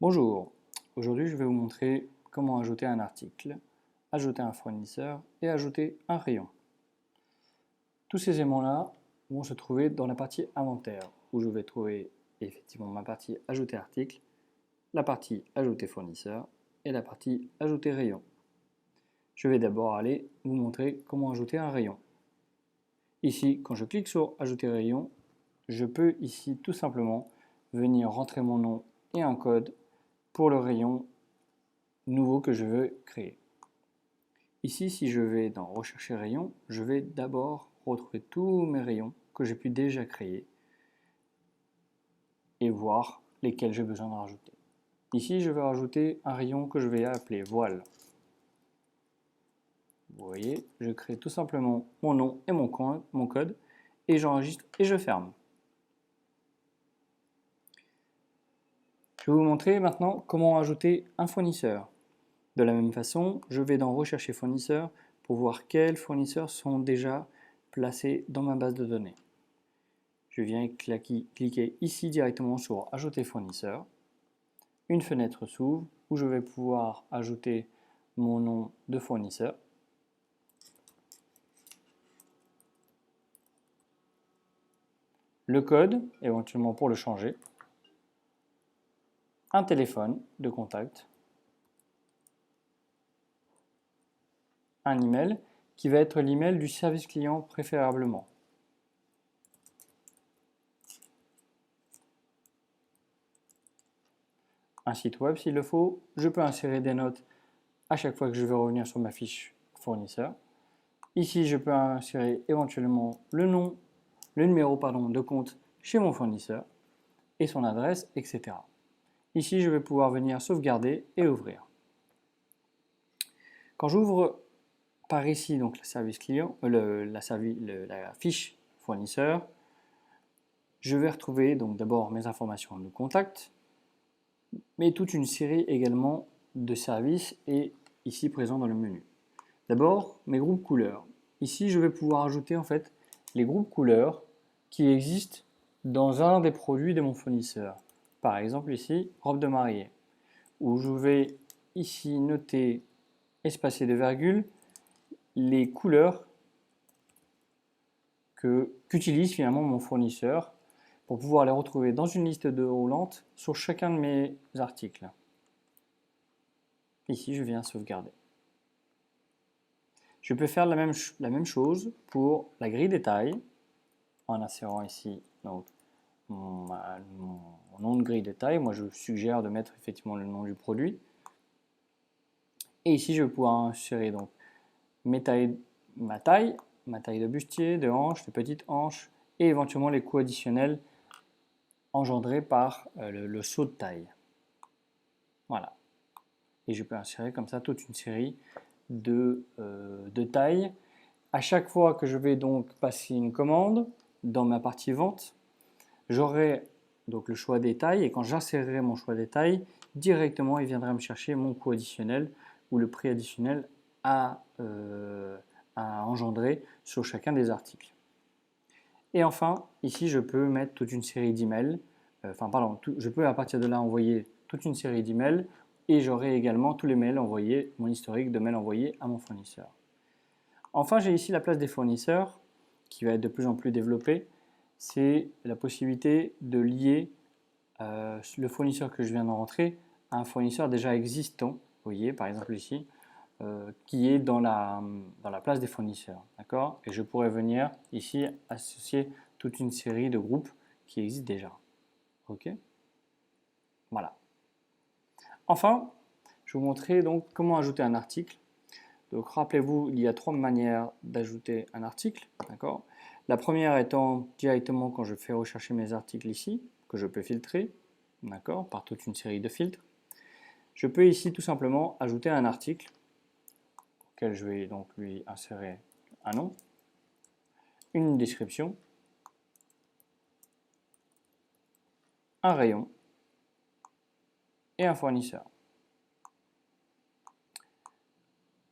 Bonjour, aujourd'hui je vais vous montrer comment ajouter un article, ajouter un fournisseur et ajouter un rayon. Tous ces éléments-là vont se trouver dans la partie inventaire où je vais trouver effectivement ma partie ajouter article, la partie ajouter fournisseur et la partie ajouter rayon. Je vais d'abord aller vous montrer comment ajouter un rayon. Ici, quand je clique sur ajouter rayon, je peux ici tout simplement venir rentrer mon nom et un code pour le rayon nouveau que je veux créer. Ici, si je vais dans rechercher rayon, je vais d'abord retrouver tous mes rayons que j'ai pu déjà créer et voir lesquels j'ai besoin de rajouter. Ici, je vais rajouter un rayon que je vais appeler voile. Vous voyez, je crée tout simplement mon nom et mon code et j'enregistre et je ferme. Je vais vous montrer maintenant comment ajouter un fournisseur. De la même façon, je vais dans rechercher fournisseur pour voir quels fournisseurs sont déjà placés dans ma base de données. Je viens cliquer ici directement sur ajouter fournisseur. Une fenêtre s'ouvre où je vais pouvoir ajouter mon nom de fournisseur. Le code, éventuellement pour le changer. Un téléphone de contact. Un email qui va être l'email du service client préférablement. Un site web s'il le faut. Je peux insérer des notes à chaque fois que je vais revenir sur ma fiche fournisseur. Ici, je peux insérer éventuellement le numéro de compte chez mon fournisseur et son adresse, etc. Ici, je vais pouvoir venir sauvegarder et ouvrir. Quand j'ouvre par ici donc le service client, la fiche fournisseur, je vais retrouver donc d'abord mes informations de contact, mais toute une série également de services et ici présents dans le menu. D'abord, mes groupes couleurs. Ici, je vais pouvoir ajouter en fait les groupes couleurs qui existent dans un des produits de mon fournisseur. Par exemple ici, robe de mariée, où je vais ici noter, espacer de virgule, les couleurs qu'utilise finalement mon fournisseur pour pouvoir les retrouver dans une liste de roulante sur chacun de mes articles. Ici, je viens sauvegarder. Je peux faire la même chose pour la grille détail en insérant ici donc, mon nom de grille détail. Moi, je suggère de mettre effectivement le nom du produit. Et ici, je vais pouvoir insérer donc ma taille de bustier, de hanche, de petite hanche et éventuellement les coûts additionnels engendrés par le saut de taille. Voilà. Et je peux insérer comme ça toute une série de tailles. À chaque fois que je vais donc passer une commande dans ma partie vente, j'aurai donc le choix des tailles et quand j'insérerai mon choix des tailles, directement il viendra me chercher mon coût additionnel ou le prix additionnel à engendrer sur chacun des articles. Et enfin, ici je peux mettre toute une série d'emails, je peux à partir de là envoyer toute une série d'emails et j'aurai également tous les mails envoyés, mon historique de mails envoyés à mon fournisseur. Enfin, j'ai ici la place des fournisseurs qui va être de plus en plus développée. C'est la possibilité de lier le fournisseur que je viens de rentrer à un fournisseur déjà existant. Vous voyez, par exemple ici, qui est dans la place des fournisseurs. D'accord ? Et je pourrais venir ici associer toute une série de groupes qui existent déjà. OK ? Voilà. Enfin, je vais vous montrer donc comment ajouter un article. Donc rappelez-vous, il y a trois manières d'ajouter un article. D'accord ? La première étant directement quand je fais rechercher mes articles ici, que je peux filtrer, d'accord, par toute une série de filtres. Je peux ici tout simplement ajouter un article auquel je vais donc lui insérer un nom, une description, un rayon et un fournisseur.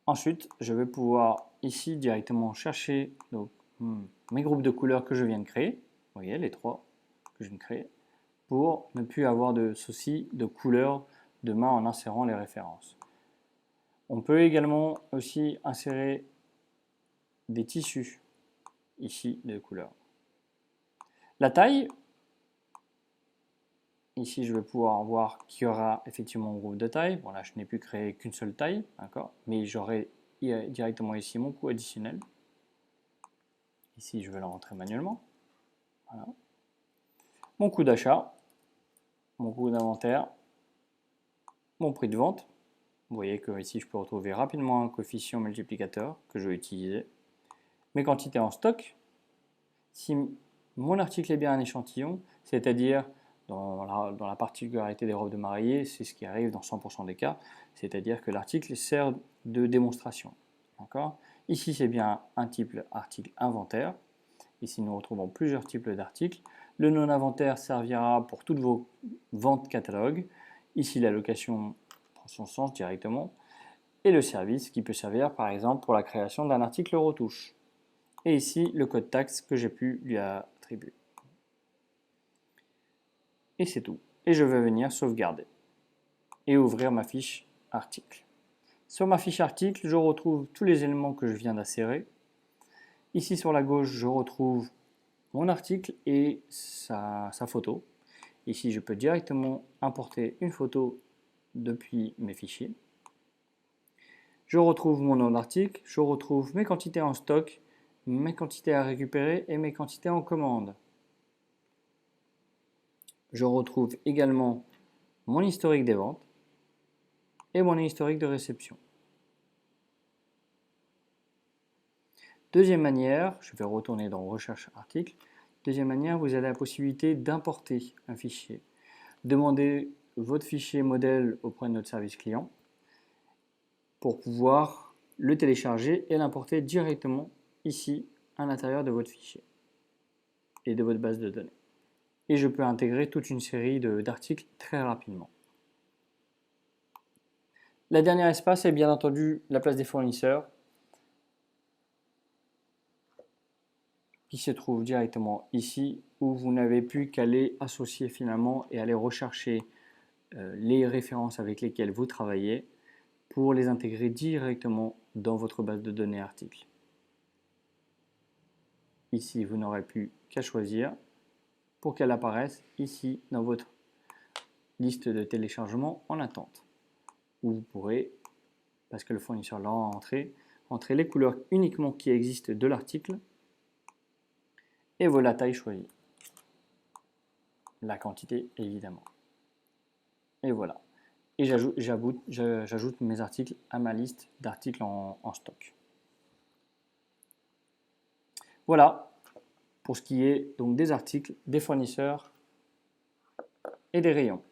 Ensuite, je vais pouvoir ici directement chercher donc, mes groupes de couleurs que je viens de créer. Vous voyez, les trois que je viens de créer, pour ne plus avoir de soucis de couleurs demain en insérant les références. On peut également aussi insérer des tissus, ici de couleur. La taille, ici je vais pouvoir voir qu'il y aura effectivement un groupe de taille. Bon là je n'ai plus créé qu'une seule taille, d'accord, mais j'aurai directement ici mon coût additionnel. Ici je vais le rentrer manuellement. Voilà. Mon coût d'achat, mon coût d'inventaire, mon prix de vente. Vous voyez que ici je peux retrouver rapidement un coefficient multiplicateur que je vais utiliser. Mes quantités en stock. Si mon article est bien un échantillon, c'est-à-dire dans la particularité des robes de mariée, c'est ce qui arrive dans 100% des cas, c'est-à-dire que l'article sert de démonstration. Ici c'est bien un type article inventaire. Ici nous retrouvons plusieurs types d'articles. Le non-inventaire servira pour toutes vos ventes catalogues. Ici la location prend son sens directement. Et le service qui peut servir par exemple pour la création d'un article retouche. Et ici le code taxe que j'ai pu lui attribuer. Et c'est tout. Et je vais venir sauvegarder et ouvrir ma fiche article. Sur ma fiche article, je retrouve tous les éléments que je viens d'insérer. Ici sur la gauche, je retrouve mon article et sa photo. Ici, je peux directement importer une photo depuis mes fichiers. Je retrouve mon nom d'article, je retrouve mes quantités en stock, mes quantités à récupérer et mes quantités en commande. Je retrouve également mon historique des ventes et mon historique de réception. Deuxième manière, je vais retourner dans Recherche article. Deuxième manière, vous avez la possibilité d'importer un fichier. Demandez votre fichier modèle auprès de notre service client pour pouvoir le télécharger et l'importer directement ici à l'intérieur de votre fichier et de votre base de données. Et je peux intégrer toute une série d'articles très rapidement. La dernière espace est bien entendu la place des fournisseurs qui se trouve directement ici où vous n'avez plus qu'à les associer finalement et aller rechercher les références avec lesquelles vous travaillez pour les intégrer directement dans votre base de données articles. Ici, vous n'aurez plus qu'à choisir pour qu'elle apparaisse ici dans votre liste de téléchargement en attente. Où vous pourrez, parce que le fournisseur l'a entré, entrer les couleurs uniquement qui existent de l'article et la taille choisie. La quantité évidemment. Et voilà. Et j'ajoute mes articles à ma liste d'articles en stock. Voilà pour ce qui est donc des articles, des fournisseurs et des rayons.